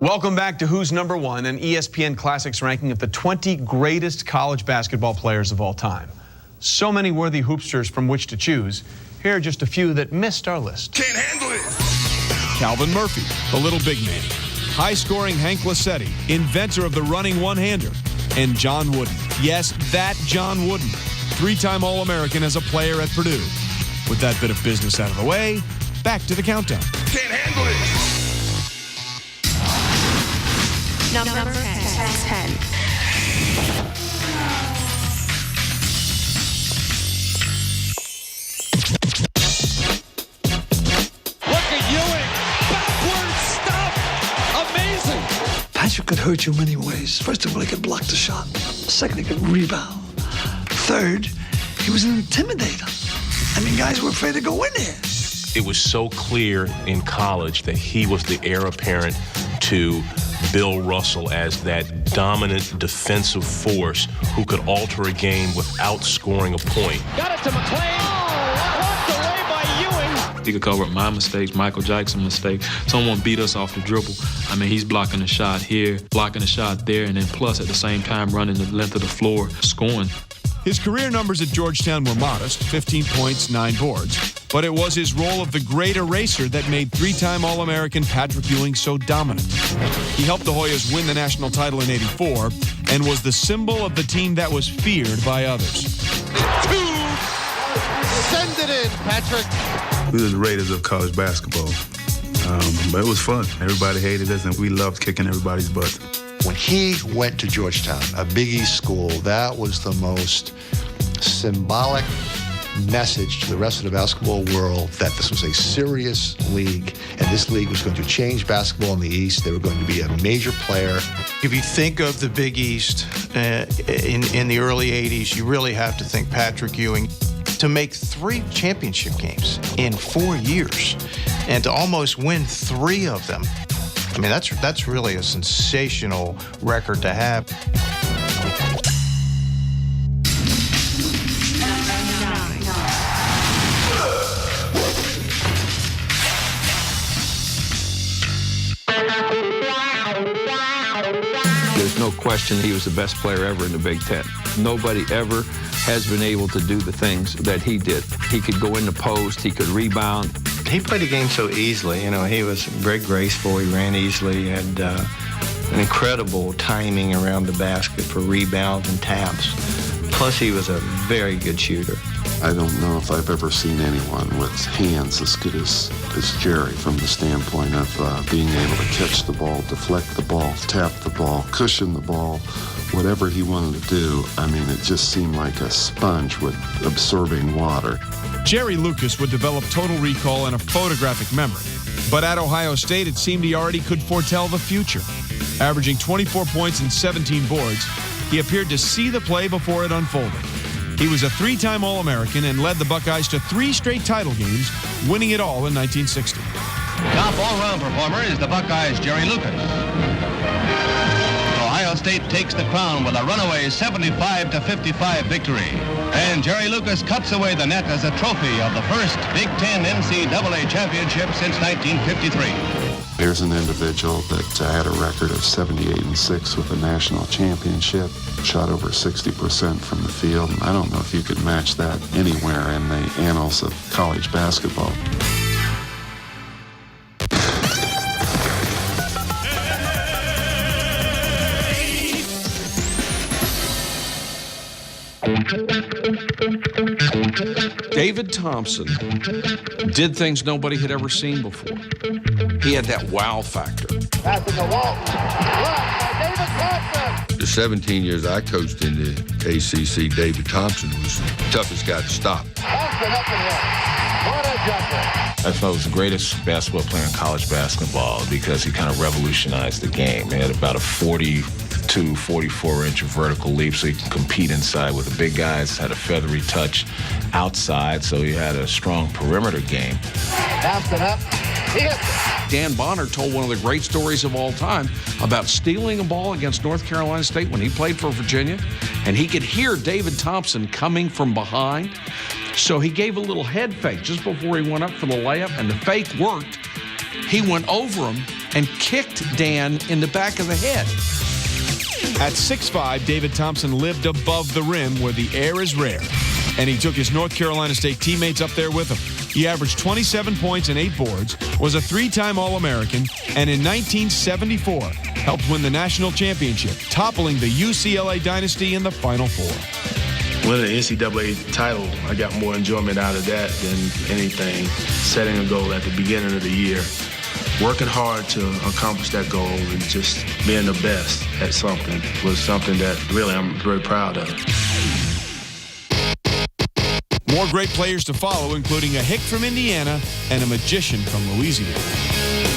Welcome back to Who's Number One, an ESPN Classics ranking of the 20 greatest college basketball players of all time. So many worthy hoopsters from which to choose. Here are just a few that missed our list. Can't handle it. Calvin Murphy, the little big man. High-scoring Hank Lassetti, inventor of the running one-hander. And John Wooden. Yes, that John Wooden. Three-time All-American as a player at Purdue. With that bit of business out of the way, back to the countdown. Can't handle it. Number 10. Look at Ewing. Backward stuff. Amazing. Patrick could hurt you many ways. First of all, he could block the shot. Second, he could rebound. Third, he was an intimidator. I mean, guys were afraid to go in there. It was so clear in college that he was the heir apparent to Bill Russell as that dominant defensive force who could alter a game without scoring a point. Got it to McClain. Walked away by Ewing. He could cover up my mistakes, Michael Jackson's mistake. Someone beat us off the dribble. I mean, he's blocking a shot here, blocking a shot there, and then plus at the same time running the length of the floor, scoring. His career numbers at Georgetown were modest, 15 points, 9 boards. But it was his role of the great eraser that made three-time All-American Patrick Ewing so dominant. He helped the Hoyas win the national title in '84 and was the symbol of the team that was feared by others. Send it in, Patrick. We were the Raiders of college basketball. But it was fun. Everybody hated us, and we loved kicking everybody's butt. When he went to Georgetown, a Big East school, that was the most symbolic message to the rest of the basketball world that this was a serious league, and this league was going to change basketball in the East. They were going to be a major player. If you think of the Big East in the early 80s, you really have to think Patrick Ewing. To make 3 championship games in 4 years and to almost win 3 of them, I mean, that's really a sensational record to have. There's no question he was the best player ever in the Big Ten. Nobody ever has been able to do the things that he did. He could go in the post, he could rebound. He played the game so easily. You know, he was very graceful. He ran easily, and an incredible timing around the basket for rebounds and taps. Plus, he was a very good shooter. I don't know if I've ever seen anyone with hands as good as Jerry from the standpoint of being able to catch the ball, deflect the ball, tap the ball, cushion the ball, whatever he wanted to do. I mean, it just seemed like a sponge with absorbing water. Jerry Lucas would develop total recall and a photographic memory. But at Ohio State, it seemed he already could foretell the future. Averaging 24 points and 17 boards, he appeared to see the play before it unfolded. He was a 3-time All-American and led the Buckeyes to 3 straight title games, winning it all in 1960. Top all-round performer is the Buckeyes' Jerry Lucas. Ohio State takes the crown with a runaway 75-55 victory. And Jerry Lucas cuts away the net as a trophy of the first Big Ten NCAA championship since 1953. Here's an individual that had a record of 78-6 with a national championship, shot over 60% from the field. I don't know if you could match that anywhere in the annals of college basketball. David Thompson did things nobody had ever seen before. He had that wow factor. Passing the wall. David Thompson. The 17 years I coached in the ACC, David Thompson was the toughest guy to stop. Thompson up and in. What a jumper. I thought he was the greatest basketball player in college basketball because he kind of revolutionized the game. He had about a 42, 44-inch vertical leap, so he can compete inside with the big guys, had a feathery touch outside, so he had a strong perimeter game. Thompson up. Dan Bonner told one of the great stories of all time about stealing a ball against North Carolina State when he played for Virginia, and he could hear David Thompson coming from behind, so he gave a little head fake just before he went up for the layup, and the fake worked. He went over him and kicked Dan in the back of the head. At 6'5", David Thompson lived above the rim where the air is rare, and he took his North Carolina State teammates up there with him. He averaged 27 points and 8 boards, was a 3-time All-American, and in 1974 helped win the national championship, toppling the UCLA dynasty in the Final Four. Winning the NCAA title, I got more enjoyment out of that than anything. Setting a goal at the beginning of the year, working hard to accomplish that goal, and just being the best at something was something that really I'm very proud of. More great players to follow, including a hick from Indiana and a magician from Louisiana.